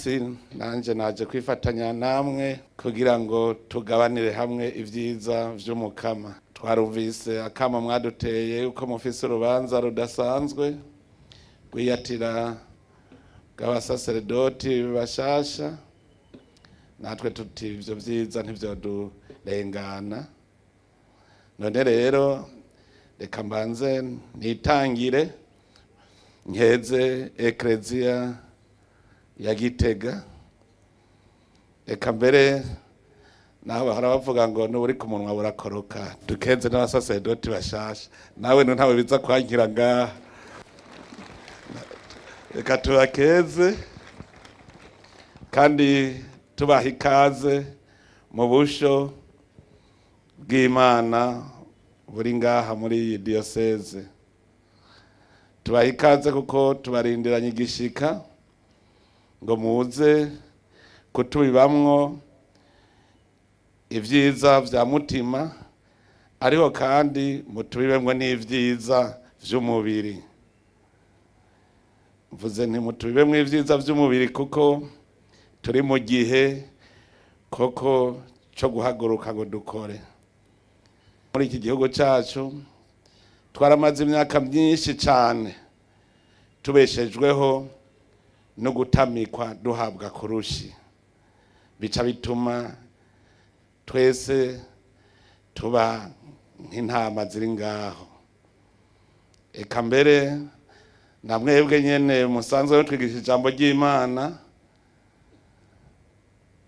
munsi nanje naje kwifatanya namwe kugira ngo tugabanire hamwe ivyiza vy'umukama. Twarumvise akama mwaduteye uko mufise urubanza rudasanzwe gwiyatira bw'abasaseredoti bashasha, natwe tuti ivyo vyiza ntivyodurengana. None rero reka mbanze nitangire nkeze Eklezia ya Gitega. Reka mbere naho bahora bavuga ngo n'uri ku munwa burakoroka, dukeze n'abasaseredoti bashasha. Nawe ntawe biza kwankira ngaha, reka tubakeze kandi tubaha ikaze mu busho bw'Imana buri ngaha muri iyi diyoseze. Tubaha ikaze kuko tubarindiranye igishika ngo muze kutubibamwo ivyiza vya mutima, ariko kandi mutubibemwo n'ivyiza vy'umubiri. Mvuze nti mutubibemwo ivyiza vy'umubiri kuko turi mu gihe koko co guhaguruka ngo dukore. Muri iki gihugu cacu twaramaze imyaka myinshi cane tubeshejweho no gutamikwa duhabwa kurushi, bica bituma twese tuba nk'intama ziri ngaho. Eka mbere na mwebwe nyene musanzwe twigisha ijambo ry'Imana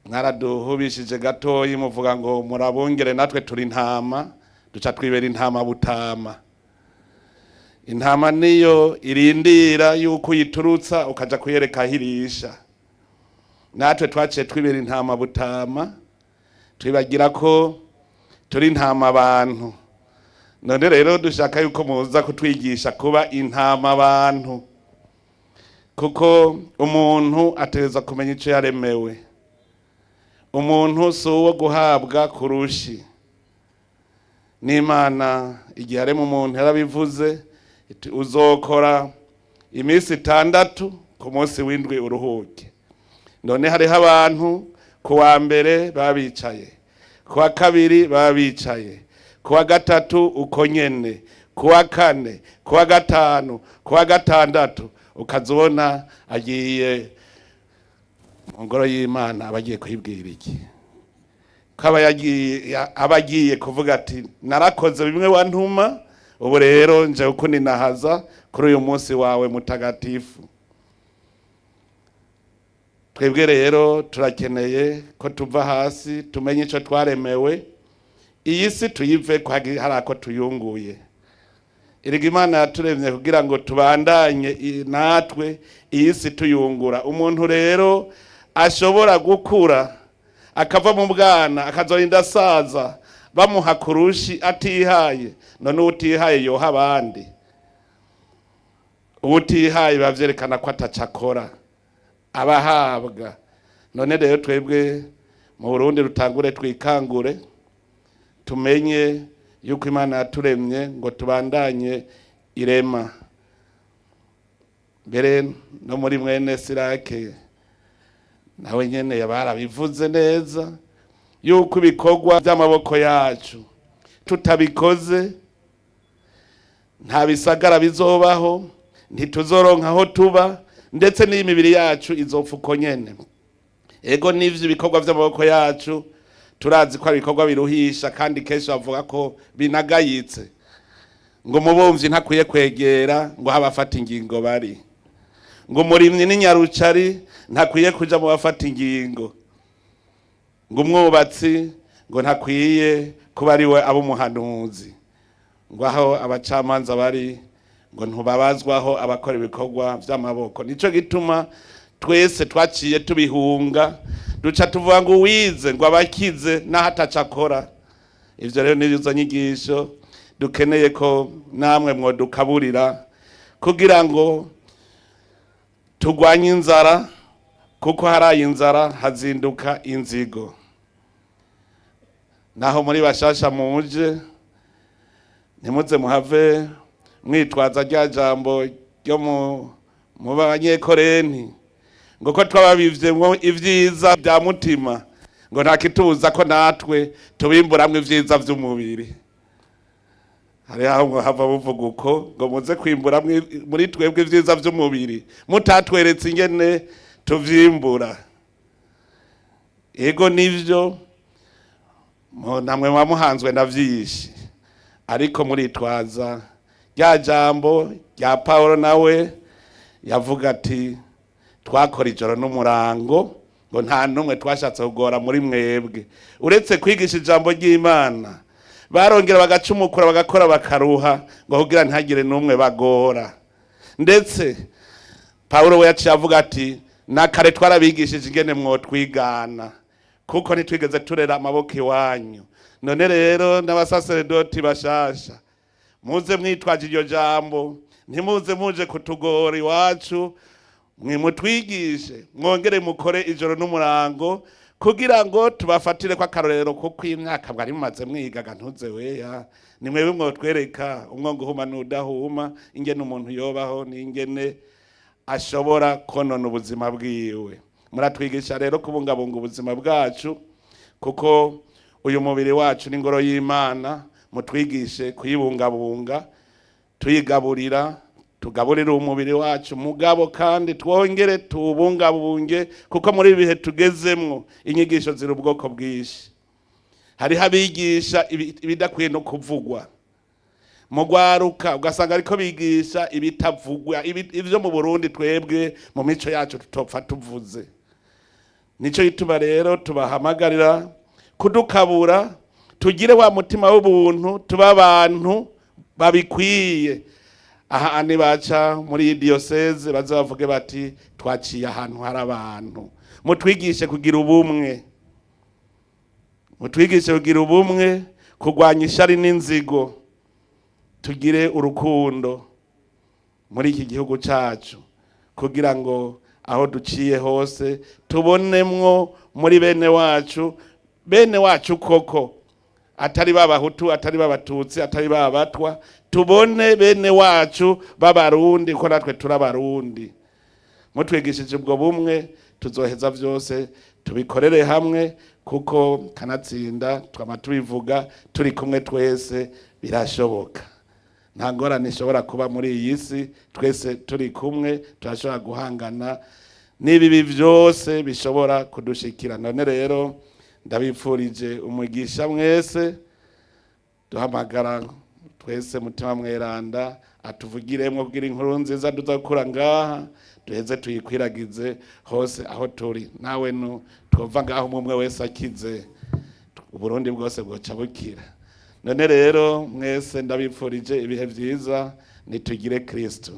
mwaraduhubishije gatoyi muvuga ngo murabongere natwe turi intama, duca twibera intama butama. Intama niyo irindira yuko uyiturutsa ukaja kuyereka hirisha. Natwe twaciye twibera intama butama, twibagira ko turi intama abantu. None rero dushaka yuko muza kutwigisha kuba intama abantu, kuko umuntu ategerezwa kumenya ico yaremewe. Umuntu si uwo guhabwa kurushi. N'Imana igihe yarema umuntu yarabivuze iti uzokora iminsi 6 ku munsi w'indwi uruhuke. None hariho abantu ku wa mbere babicaye, ku wa kabiri babicaye, ku wa gatatu uko nyene, ku wa kane, ku wa gatanu, ku wa gatandatu ukazubona agiye mu ngoro y'Imana. abagiye kwibwira iki? Abagiye kuvuga ati narakoze bimwe wantuma, ubu rero nje uko ninahaza kuri uyu munsi wawe mutagatifu. Twebwe rero turakeneye ko tuva hasi tumenye ico twaremewe, iyi si tuyive ko harako tuyunguye. Erega Imana yaturemye kugira ngo tubandanye natwe iyi si tuyungura. Umuntu rero ashobora gukura akava mu bwana akazorinda asaza bamuha kurushi atihaye. None utihaye yoha abandi, utihaye bavyerekana ko atacakora abahabwa. None rero twebwe mu Burundi rutangure twikangure, tumenye yuko Imana yaturemye ngo tubandanye irema. Mbere no muri mwene Sirake nawe nyene yabarabivuze neza yuko ibikorwa by'amaboko yacu tutabikoze nta bisagara bizobaho, ntituzoronka aho tuba, ndetse n'imibiri yacu izopfa uko nyene. Ego n'ivyo ibikorwa by'amaboko yacu turazi ko ibikorwa biruhisha, kandi kenshi bavuga ko binagayitse, ngo umubumvyi ntakwiye kwegera ngo habafata ingingo bari, ngo umurimyi n'inyarucari ntakwiye kuja mu bafata ingingo, ngo umwubatsi ngo ntakwiye kuba ari we abumuhanuzi, ngo aho abacamanza bari ngo ntubabazwaho abakora ibikorwa by'amaboko. Nico gituma twese twaciye tubihunga, duca tuvuga ngo wize ngo abakize n'ahatacakora. Ivyo rero nizo nyigisho dukeneye ko namwe mwodukaburira kugira ngo tugwanye inzara, kuko haraye inzara hazinduka inzigo. Naho muri bashasha muje ntimuze muhave mwitwaza rya jambo ryo mu banyekorenti ngo ko twababivyemwo ivyiza bya mutima ngo nta kitubuza ko natwe tubimburamwo ivyiza vy'umubiri. Hari aho ngo hava buvuga uko ngo muze kwimburamwo muri twebwe ivyiza vy'umubiri mutatweretse ingene tuvyimbura. Ego nivyo namwe mwamuhanzwe na vyinshi, ariko muritwaza rya jambo rya Paulo nawe yavuga ati twakora ijoro n'umurango ngo nta numwe twashatse kugora muri mwebwe. Uretse kwigisha ijambo ry'Imana barongera bagacumukura bagakora bakaruha ngo kugira ntihagire numwe bagora. Ndetse Paulo we yaciye avuga ati nakare twarabigishije ingene mwotwigana kuko ntitwigeze turera amaboko iwanyu. None rero n'abasaserdoti bashasha muze mwitwaje iryo jambo, ntimuze muje kutugora iwacu, mwimutwigishe mwongere mukore ijoro n'umurango kugira ngo tubafatire kwa karorero kuko imyaka bwari mumaze mwigaga ntuze weya ni mwebwe mwotwereka umwongo uhuma n'udahuma ingene umuntu yobaho n'ingene ashobora konona ubuzima bwiwe. Muratwigisha rero kubungabunga ubuzima bwacu kuko uyu mubiri wacu ni ingoro y'Imana. Mutwigishe kuyibungabunga tuyigaburira, tugaburira umubiri wacu mugabo kandi twongere tubungabunge kuko muri ibihe tugezemwo inyigisho ziri ubwoko bwinshi. Hari abigisha ibidakwiye no kuvugwa mu gwaruka ugasanga ariko bigisha ibitavugwa ivyo mu Burundi twebwe mu mico yacu tutopfa tuvuze. Nico gituma rero tubahamagarira kudukabura tugire wa mutima w'ubuntu, tuba abantu babikwiye. Aha ni baca muri diocese bazavuge bati twaciye ahantu hari abantu. Mutwigishe kugira ubumwe, mutwigishe kugira ubumwe, kugwanya ishari n'inzigo, tugire urukundo muri iki gihugu cacu kugira ngo aho duciye hose tubonemwo muri bene wacu koko atari b'abahutu, atari b'abatutsi, atari b'abatwa, tubone bene wacu b'abarundi ko natwe turabarundi. Mutwigishije ubwo bumwe tuzoheza vyose tubikorere hamwe kuko kanatsinda twama tubivuga turi kumwe twese birashoboka. Nta ngorane ishobora kuba muri iyi si, twese turi kumwe turashobora guhangana n'ibibi vyose bishobora kudushikira. None rero ndabipfurije umugisha mwese, duhamagara twese mutima mweranda atuvugiremwo kugira inkuru nziza duzakura ngaha duheze tuyikwiragize hose aho turi. Nawe twova ngaho umwe wese akize Uburundi bwose bwoca bukira. None rero mwese ndabipfurije ibihe vyiza, nitugire Kristo.